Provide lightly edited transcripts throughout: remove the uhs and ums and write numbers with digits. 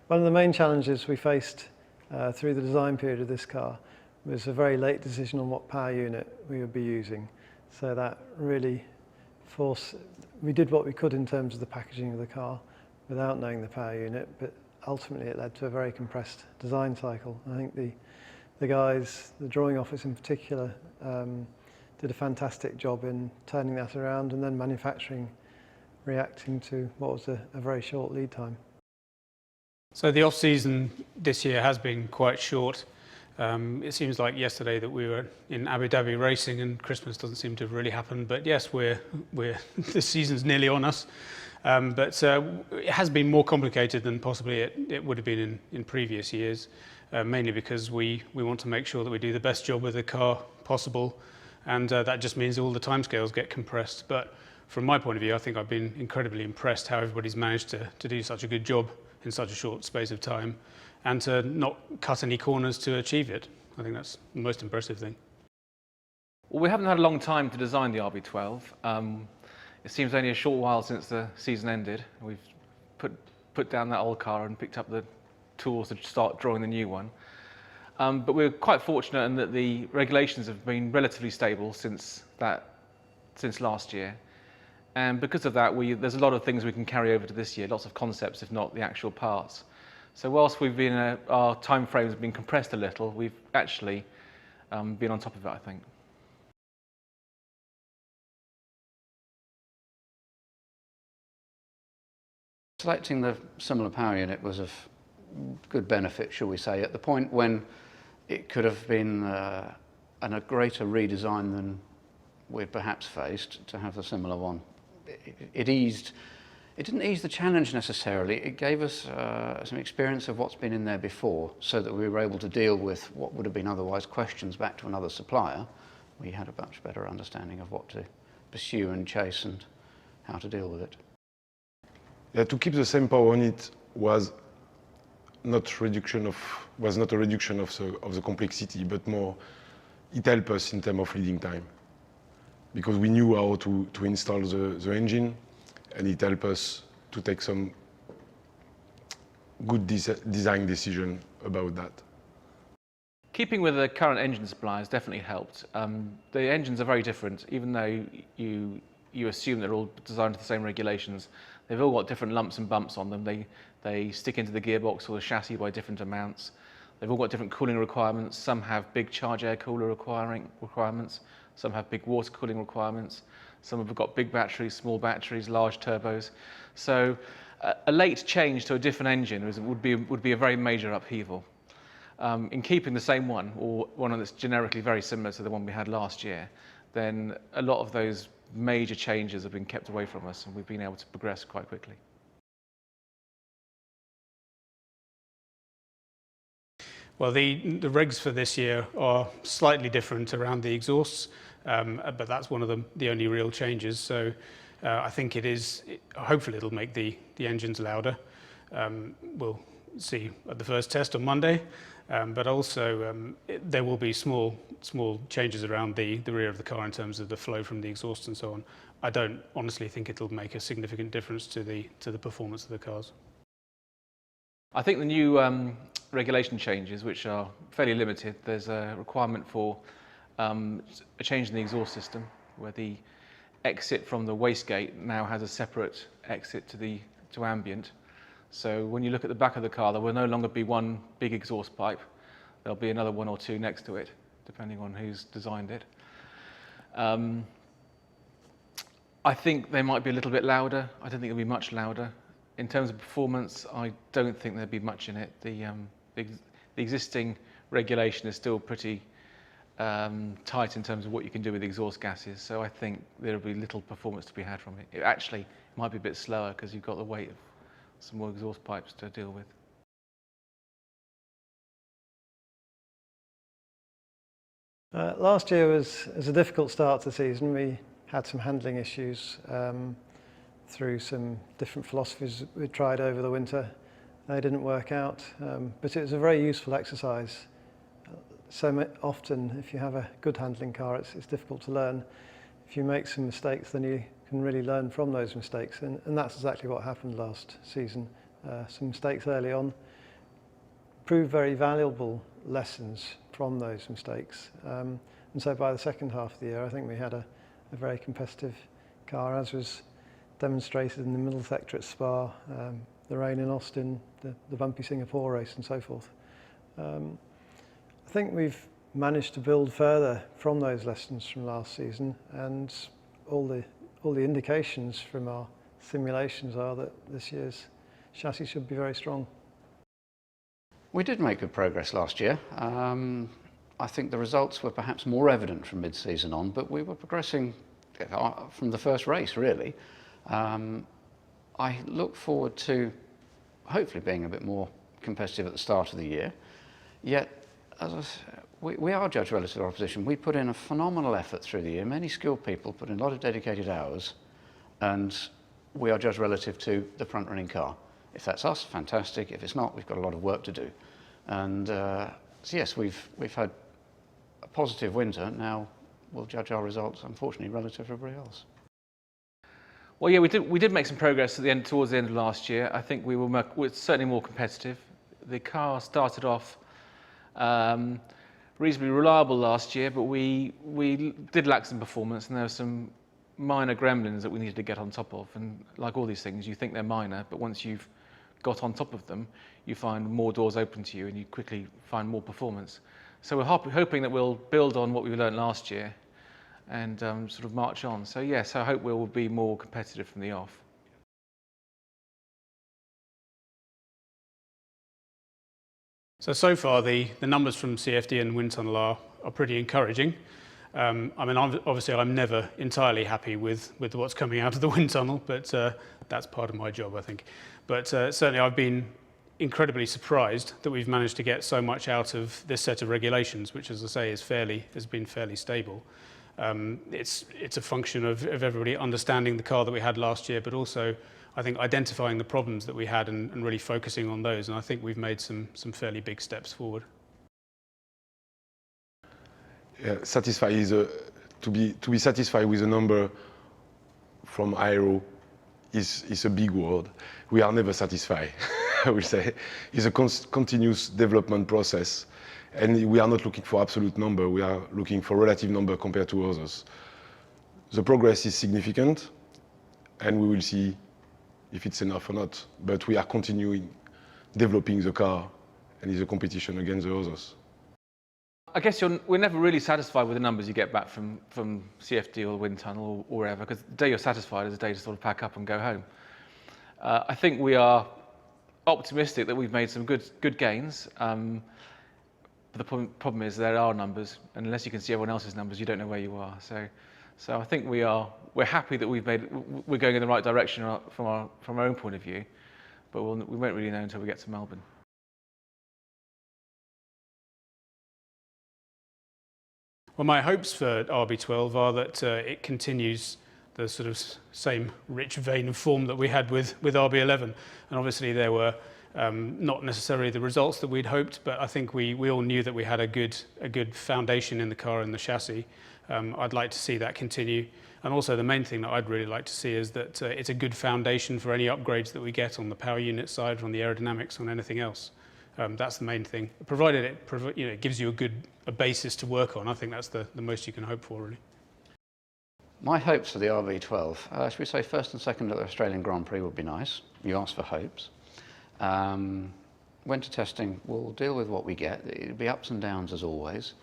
One of the main challenges we faced through the design period of this car was a very late decision on what power unit we would be using. So that really we did what we could in terms of the packaging of the car without knowing the power unit, but ultimately it led to a very compressed design cycle. I think the guys, the drawing office in particular, did a fantastic job in turning that around and then manufacturing reacting to what was a very short lead time. So the off-season this year has been quite short. It seems like yesterday that we were in Abu Dhabi racing and Christmas doesn't seem to have really happened, but yes, the season's nearly on us. But it has been more complicated than possibly it would have been in previous years, mainly because we want to make sure that we do the best job with the car possible, and that just means all the timescales get compressed. But from my point of view, I think I've been incredibly impressed how everybody's managed to do such a good job in such a short space of time and to not cut any corners to achieve it. I think that's the most impressive thing. Well, we haven't had a long time to design the RB12. It seems only a short while since the season ended. We've put down that old car and picked up the tools to start drawing the new one. But we're quite fortunate in that the regulations have been relatively stable since last year. And because of that, there's a lot of things we can carry over to this year, lots of concepts, if not the actual parts. So whilst our time frames have been compressed a little, we've actually been on top of it, I think. Selecting the similar power unit was of good benefit, shall we say, at the point when it could have been a greater redesign than we'd perhaps faced to have a similar one. It didn't ease the challenge necessarily. It gave us some experience of what's been in there before, so that we were able to deal with what would have been otherwise questions back to another supplier. We had a much better understanding of what to pursue and chase and how to deal with it. Yeah, to keep the same power unit was not a reduction of the complexity, but more it helped us in terms of leading time, because we knew how to install the engine, and it helped us to take some good design decision about that. Keeping with the current engine suppliers definitely helped. The engines are very different, even though you assume they're all designed to the same regulations. They've all got different lumps and bumps on them. They stick into the gearbox or the chassis by different amounts. They've all got different cooling requirements. Some have big charge air cooler requirements. Some have big water cooling requirements. Some have got big batteries, small batteries, large turbos. So a late change to a different engine would be a very major upheaval. In keeping the same one, or one that's generically very similar to the one we had last year, then a lot of those major changes have been kept away from us, and we've been able to progress quite quickly. Well, the regs for this year are slightly different around the exhausts, but that's one of the only real changes. So I think hopefully it'll make the engines louder. We'll see at the first test on Monday, but also there will be small changes around the rear of the car in terms of the flow from the exhaust and so on. I don't honestly think it'll make a significant difference to the performance of the cars. I think the new regulation changes, which are fairly limited, there's a requirement for a change in the exhaust system, where the exit from the wastegate now has a separate exit to ambient. So when you look at the back of the car, there will no longer be one big exhaust pipe. There'll be another one or two next to it, depending on who's designed it. I think they might be a little bit louder. I don't think it'll be much louder. In terms of performance, I don't think there'll be much in it. The existing regulation is still pretty tight in terms of what you can do with exhaust gases, so I think there'll be little performance to be had from it. It actually might be a bit slower because you've got the weight of some more exhaust pipes to deal with. Last year was a difficult start to the season. We had some handling issues through some different philosophies we tried over the winter. They didn't work out, but it was a very useful exercise. So often, if you have a good handling car, it's difficult to learn. If you make some mistakes, then you can really learn from those mistakes, and that's exactly what happened last season. Some mistakes early on, proved very valuable lessons from those mistakes. And so by the second half of the year, I think we had a very competitive car, as was demonstrated in the middle sector at Spa, the rain in Austin, the bumpy Singapore race and so forth. I think we've managed to build further from those lessons from last season, and all the indications from our simulations are that this year's chassis should be very strong. We did make good progress last year. I think the results were perhaps more evident from mid-season on, but we were progressing from the first race, really. I look forward to hopefully being a bit more competitive at the start of the year. Yet, as I said, we are judged relative to our opposition. We put in a phenomenal effort through the year. Many skilled people put in a lot of dedicated hours, and we are judged relative to the front-running car. If that's us, fantastic. If it's not, we've got a lot of work to do. And so yes, we've had a positive winter. Now we'll judge our results, unfortunately, relative to everybody else. Well, yeah, we did make some progress towards the end of last year. I think we're certainly more competitive. The car started off reasonably reliable last year, but we did lack some performance, and there were some minor gremlins that we needed to get on top of. And like all these things, you think they're minor, but once you've got on top of them, you find more doors open to you, and you quickly find more performance. So we're hoping that we'll build on what we learned last year and sort of march on. So yes, I hope we'll be more competitive from the off. So far, the numbers from CFD and wind tunnel are pretty encouraging. I mean, obviously, I'm never entirely happy with what's coming out of the wind tunnel, but that's part of my job, I think. But certainly, I've been incredibly surprised that we've managed to get so much out of this set of regulations, which, as I say, has been fairly stable. It's a function of everybody understanding the car that we had last year, but also, I think, identifying the problems that we had and really focusing on those. And I think we've made some fairly big steps forward. Yeah, to be satisfied with a number from Aero is a big word. We are never satisfied, I will say. It's a continuous development process, and we are not looking for absolute number. We are looking for relative number compared to others. The progress is significant, and we will see if it's enough or not. But we are continuing developing the car, and it's a competition against the others. I guess we're never really satisfied with the numbers you get back from CFD or the wind tunnel or wherever, because the day you're satisfied is the day to sort of pack up and go home. I think we are optimistic that we've made some good gains. But the problem is there are numbers, and unless you can see everyone else's numbers, you don't know where you are. So I think we're happy that we're going in the right direction from our own point of view, but we won't really know until we get to Melbourne. Well, my hopes for RB12 are that it continues the sort of same rich vein of form that we had with RB11. And obviously there were not necessarily the results that we'd hoped, but I think we all knew that we had a good foundation in the car and the chassis. I'd like to see that continue. And also the main thing that I'd really like to see is that it's a good foundation for any upgrades that we get on the power unit side, on the aerodynamics, on anything else. That's the main thing. Provided it gives you a basis to work on, I think that's the most you can hope for, really. My hopes for the RB12, should we say first and second at the Australian Grand Prix would be nice. You asked for hopes. Winter testing, we'll deal with what we get. It'll be ups and downs as always.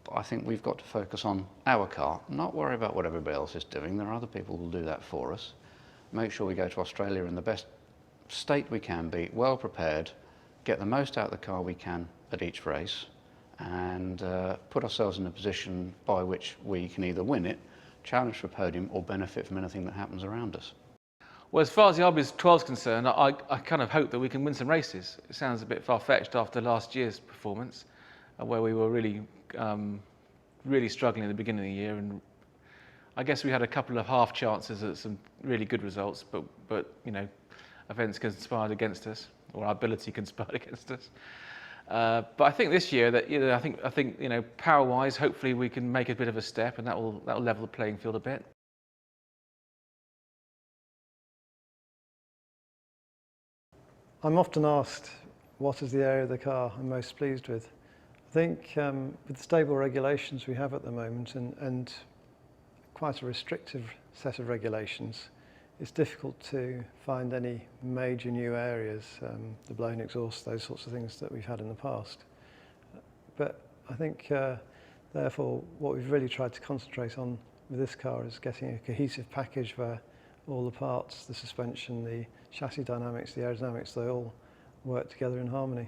But I think we've got to focus on our car, not worry about what everybody else is doing. There are other people who will do that for us. Make sure we go to Australia in the best state we can be, well prepared, get the most out of the car we can at each race, and put ourselves in a position by which we can either win it, challenge for a podium, or benefit from anything that happens around us. Well, as far as the RB12 is concerned, I kind of hope that we can win some races. It sounds a bit far-fetched after last year's performance, where we were really struggling at the beginning of the year, and I guess we had a couple of half chances at some really good results, but you know, events conspired against us, or our ability conspired against us. But I think this year that I think power-wise, hopefully we can make a bit of a step, and that will level the playing field a bit. I'm often asked what is the area of the car I'm most pleased with. I think with the stable regulations we have at the moment and quite a restrictive set of regulations, it's difficult to find any major new areas, the blown exhaust, those sorts of things that we've had in the past. But I think therefore what we've really tried to concentrate on with this car is getting a cohesive package where all the parts, the suspension, the chassis dynamics, the aerodynamics, they all work together in harmony.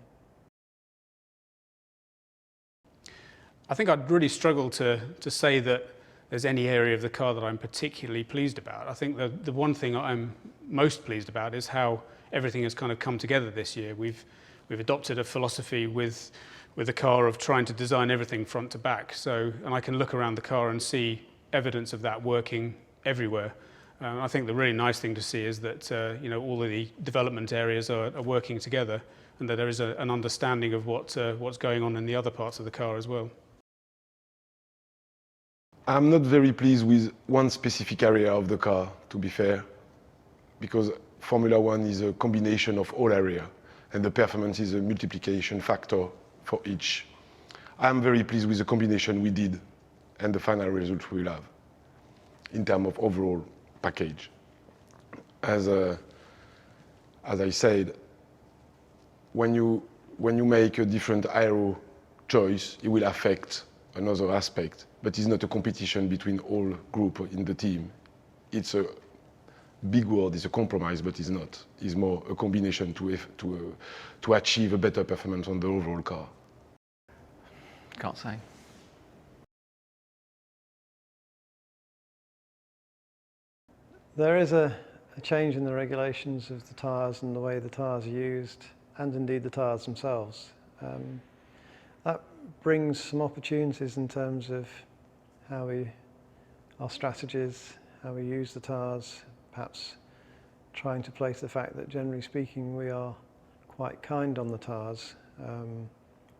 I think I'd really struggle to say that there's any area of the car that I'm particularly pleased about. I think the one thing I'm most pleased about is how everything has kind of come together this year. We've adopted a philosophy with the car of trying to design everything front to back. And I can look around the car and see evidence of that working everywhere. I think the really nice thing to see is that all of the development areas are working together, and that there is an understanding of what's going on in the other parts of the car as well. I'm not very pleased with one specific area of the car, to be fair, because Formula One is a combination of all areas, and the performance is a multiplication factor for each. I'm very pleased with the combination we did and the final result we will have in terms of overall package. As I said, when you make a different aero choice, it will affect another aspect, but it's not a competition between all groups in the team. It's a big word, it's a compromise, but it's not. It's more a combination to achieve a better performance on the overall car. Can't say. There is a change in the regulations of the tyres and the way the tyres are used, and indeed the tyres themselves. That brings some opportunities in terms of our strategies, how we use the tyres, perhaps trying to place the fact that generally speaking we are quite kind on the tyres.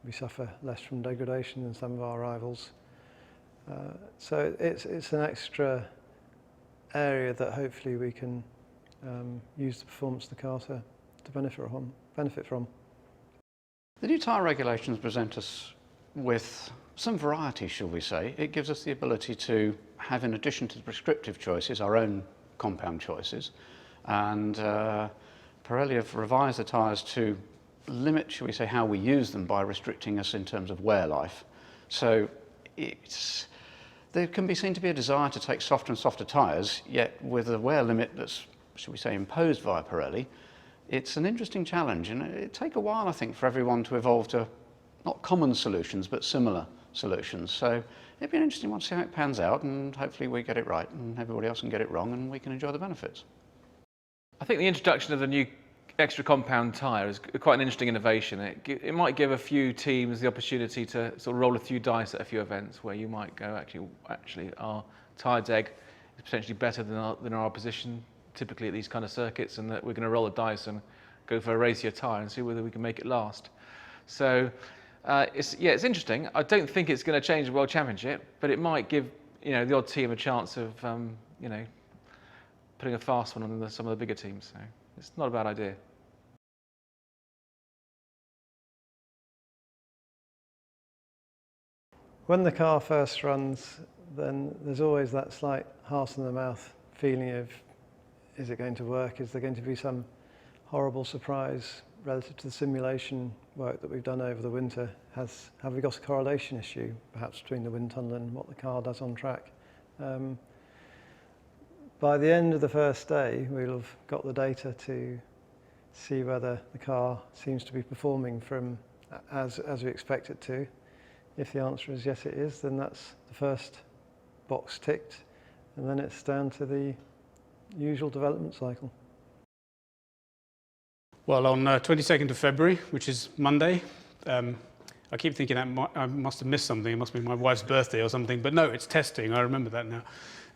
We suffer less from degradation than some of our rivals. So it's an extra area that hopefully we can use the performance of the car to benefit from. The new tyre regulations present us with some variety, shall we say. It gives us the ability to have, in addition to the prescriptive choices, our own compound choices. And Pirelli have revised the tyres to limit, shall we say, how we use them by restricting us in terms of wear life. So there can be seen to be a desire to take softer and softer tyres, yet with a wear limit that's, shall we say, imposed via Pirelli, it's an interesting challenge, and it'll take a while, I think, for everyone to evolve to not common solutions, but similar solutions. So it'd be an interesting one to see how it pans out, and hopefully we get it right and everybody else can get it wrong and we can enjoy the benefits. I think the introduction of the new extra compound tyre is quite an interesting innovation. It might give a few teams the opportunity to sort of roll a few dice at a few events where you might go, actually our tyre deg is potentially better than our opposition typically at these kind of circuits, and that we're going to roll a dice and go for a racier tyre and see whether we can make it last. So it's interesting. I don't think it's going to change the World Championship, but it might give the odd team a chance of putting a fast one on some of the bigger teams. So it's not a bad idea. When the car first runs, then there's always that slight heart in the mouth feeling of, is it going to work? Is there going to be some horrible surprise relative to the simulation work that we've done over the winter? Have we got a correlation issue, perhaps between the wind tunnel and what the car does on track? By the end of the first day, we'll have got the data to see whether the car seems to be performing as we expect it to. If the answer is yes, it is, then that's the first box ticked, and then it's down to the usual development cycle. Well, on 22nd of February, which is Monday, I keep thinking that I must have missed something. It must be my wife's birthday or something. But no, it's testing. I remember that now.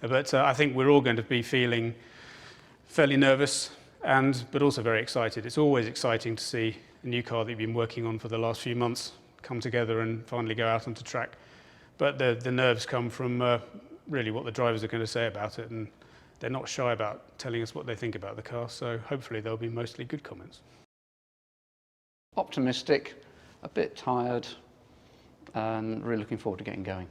But I think we're all going to be feeling fairly nervous, but also very excited. It's always exciting to see a new car that you've been working on for the last few months come together and finally go out onto track. But the nerves come from really what the drivers are going to say about it, and they're not shy about telling us what they think about the car, so hopefully there'll be mostly good comments. optimistic, a bit tired, and really looking forward to getting going.